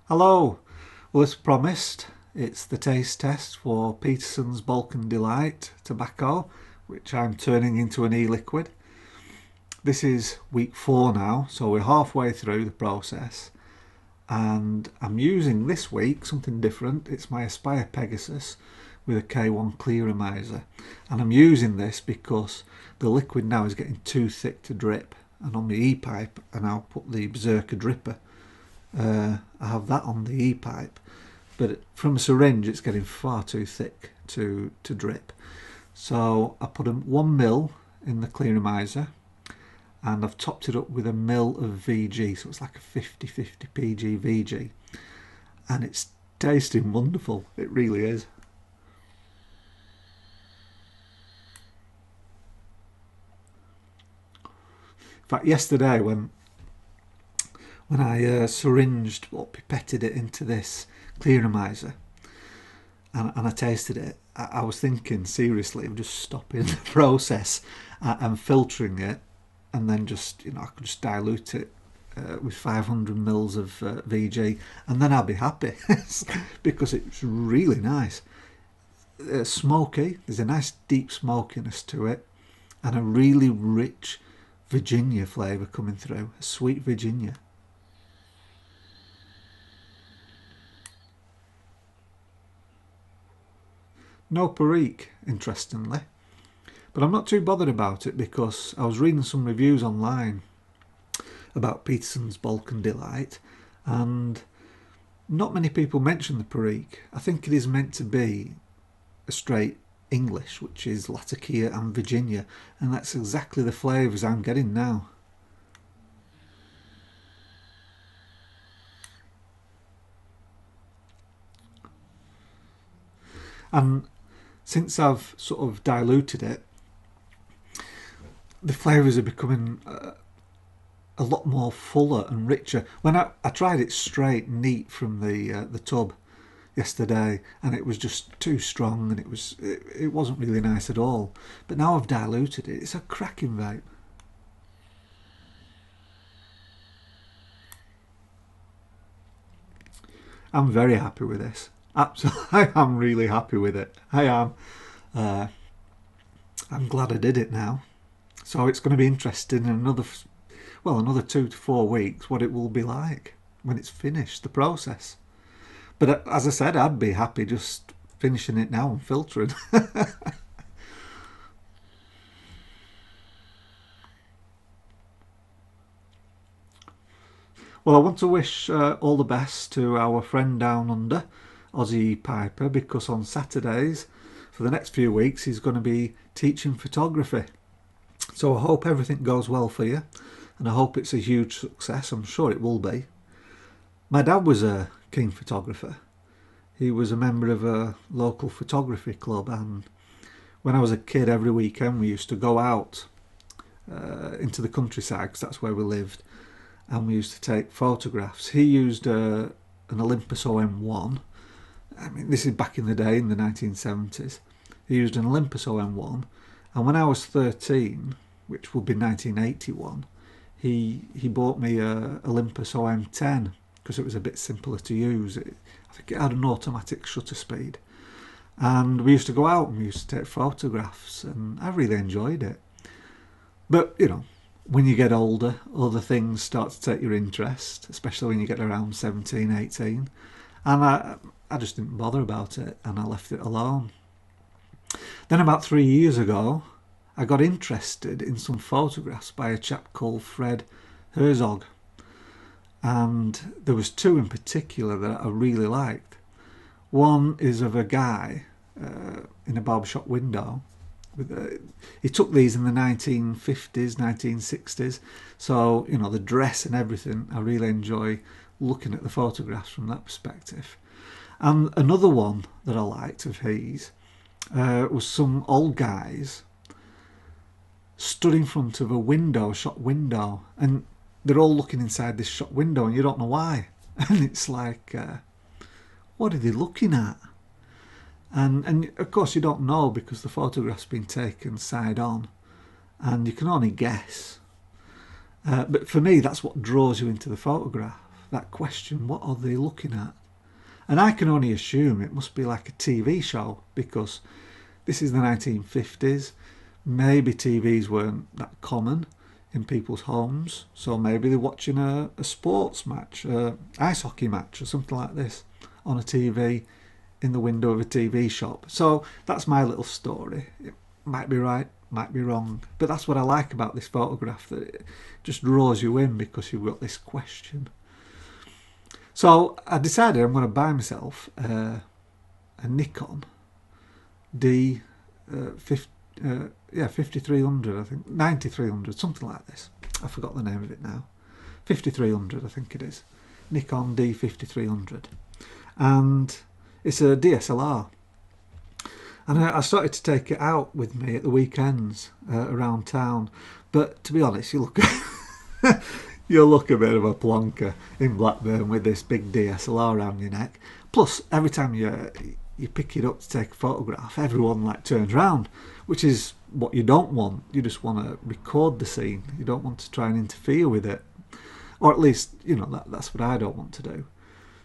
Hello! Well, as promised, it's the taste test for Peterson's Bulk and Delight tobacco, which I'm turning into an e-liquid. This is week 4 now, so we're halfway through the process. And I'm using this week something different. It's my Aspire Pegasus with a K1 clearomizer. And I'm using this because the liquid now is getting too thick to drip. And on the e-pipe, I now put the Berserker dripper. I have that on the e-pipe, but from a syringe it's getting far too thick to drip. So I put 1 ml in the clearomizer and I've topped it up with 1 ml of VG, so it's like a 50-50 PG VG, and it's tasting wonderful. It really is. In fact, yesterday when I syringed or pipetted it into this clearomizer and I tasted it, I was thinking seriously of just stopping the process and filtering it, and then just, I could just dilute it with 500 mils of VG, and then I'll be happy because it's really nice. Smoky, there's a nice deep smokiness to it, and a really rich Virginia flavour coming through, a sweet Virginia. No perique, interestingly, but I'm not too bothered about it because I was reading some reviews online about Peterson's Bulk and Delight, and not many people mention the perique. I think it is meant to be a straight English, which is Latakia and Virginia, and that's exactly the flavours I'm getting now. And since I've sort of diluted it, the flavours are becoming a lot more fuller and richer. When I tried it straight, neat from the tub yesterday, and it was just too strong, and it wasn't really nice at all. But now I've diluted it. It's a cracking vape. I'm very happy with this. Absolutely, I am really happy with it. I am. Uh, I'm glad I did it now. So it's going to be interesting in another 2 to 4 weeks what it will be like when it's finished, the process. But as I said, I'd be happy just finishing it now and filtering. Well, I want to wish all the best to our friend down under, Aussie Piper, because on Saturdays for the next few weeks he's going to be teaching photography. So I hope everything goes well for you, and I hope it's a huge success. I'm sure it will be. My dad was a keen photographer. He was a member of a local photography club, and when I was a kid, every weekend we used to go out into the countryside, because that's where we lived, and we used to take photographs. He used an Olympus OM1. I mean, this is back in the day, in the 1970s. He used an Olympus OM1, and when I was 13, which would be 1981, he bought me a Olympus OM10 because it was a bit simpler to use. I think it had an automatic shutter speed, and we used to go out and we used to take photographs, and I really enjoyed it. But when you get older, other things start to take your interest, especially when you get around 17, 18, and I just didn't bother about it, and I left it alone. Then about 3 years ago, I got interested in some photographs by a chap called Fred Herzog, and there was two in particular that I really liked. One is of a guy in a barbershop window. He took these in the 1950s, 1960s, so the dress and everything. I really enjoy looking at the photographs from that perspective. And another one that I liked of his was some old guys stood in front of a shop window, and they're all looking inside this shop window, and you don't know why. And it's like, what are they looking at? And of course you don't know because the photograph's been taken side on, and you can only guess. But for me, that's what draws you into the photograph. that question, what are they looking at? And I can only assume it must be like a TV show, because this is the 1950s. Maybe TVs weren't that common in people's homes, so maybe they're watching a sports match, ice hockey match or something like this on a TV in the window of a TV shop. So that's my little story. It might be right, might be wrong, but that's what I like about this photograph, that it just draws you in because you've got this question. So I decided I'm going to buy myself a Nikon D 5300, I think, 9300, something like this. I forgot the name of it now. 5300, I think it is. Nikon D 5300, and it's a DSLR. And I started to take it out with me at the weekends around town. But to be honest, you'll look a bit of a plonker in Blackburn with this big DSLR around your neck. Plus, every time you pick it up to take a photograph, everyone like turns around, which is what you don't want. You just want to record the scene. You don't want to try and interfere with it, or at least, you know, that's what I don't want to do.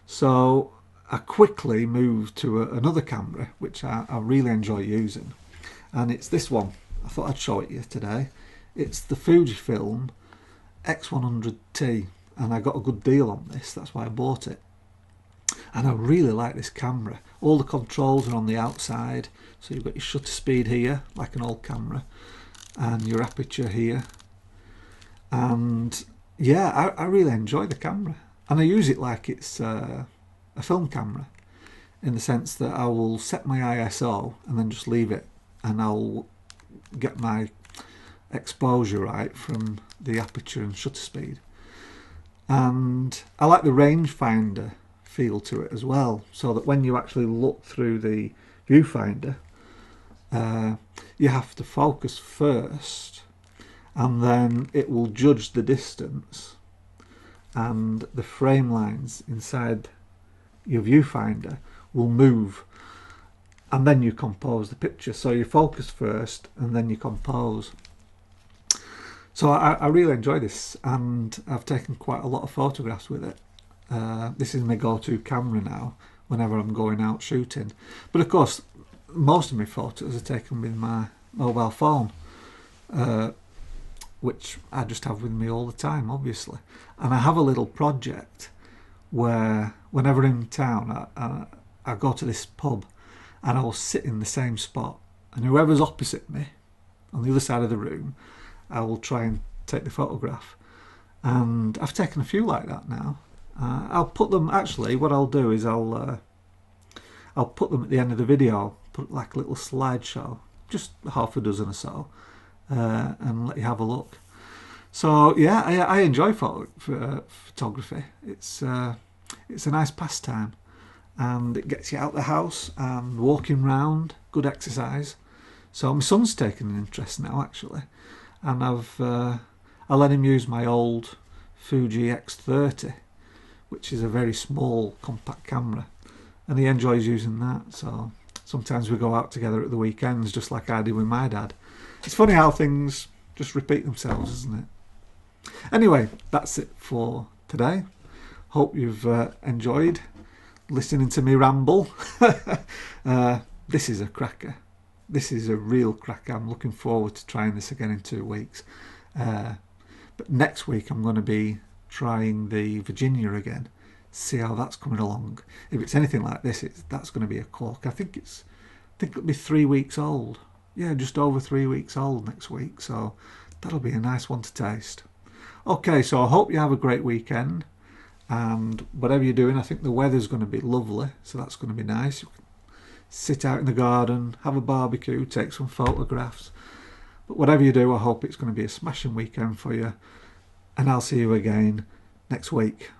So I quickly moved to another camera, which I really enjoy using, and it's this one. I thought I'd show it you today. It's the Fujifilm X100T, and I got a good deal on this. That's why I bought it. And I really like this camera. All the controls are on the outside, so you've got your shutter speed here, like an old camera, and your aperture here. And yeah, I really enjoy the camera, and I use it like it's a film camera, in the sense that I will set my ISO and then just leave it, and I'll get my exposure right from the aperture and shutter speed. And I like the rangefinder feel to it as well, so that when you actually look through the viewfinder, you have to focus first, and then it will judge the distance and the frame lines inside your viewfinder will move, and then you compose the picture. So you focus first and then you compose. So I really enjoy this, and I've taken quite a lot of photographs with it. This is my go-to camera now whenever I'm going out shooting. But of course, most of my photos are taken with my mobile phone, which I just have with me all the time, obviously. And I have a little project where whenever I'm in town, I go to this pub and I will sit in the same spot, and whoever's opposite me on the other side of the room, I will try and take the photograph. And I've taken a few like that now. I'll put them, actually what I'll do is I'll put them at the end of the video, put like a little slideshow, just half a dozen or so, and let you have a look. So yeah, I enjoy photography. It's a nice pastime, and it gets you out the house and walking round, good exercise. So my son's taken an interest now, actually, and I let him use my old Fuji X30, which is a very small compact camera, and he enjoys using that. So sometimes we go out together at the weekends, just like I did with my dad. It's funny how things just repeat themselves, isn't it? Anyway, that's it for today. Hope you've enjoyed listening to me ramble. This is a cracker. This is a real cracker. I'm looking forward to trying this again in 2 weeks. But next week I'm going to be trying the Virginia again, see how that's coming along. If it's anything like this, that's going to be a cork. I think it'll be 3 weeks old. Yeah, just over 3 weeks old next week, so that'll be a nice one to taste. Okay, so I hope you have a great weekend, and whatever you're doing, I think the weather's going to be lovely, so that's going to be nice. You can sit out in the garden, have a barbecue, take some photographs. But whatever you do, I hope it's going to be a smashing weekend for you, and I'll see you again next week.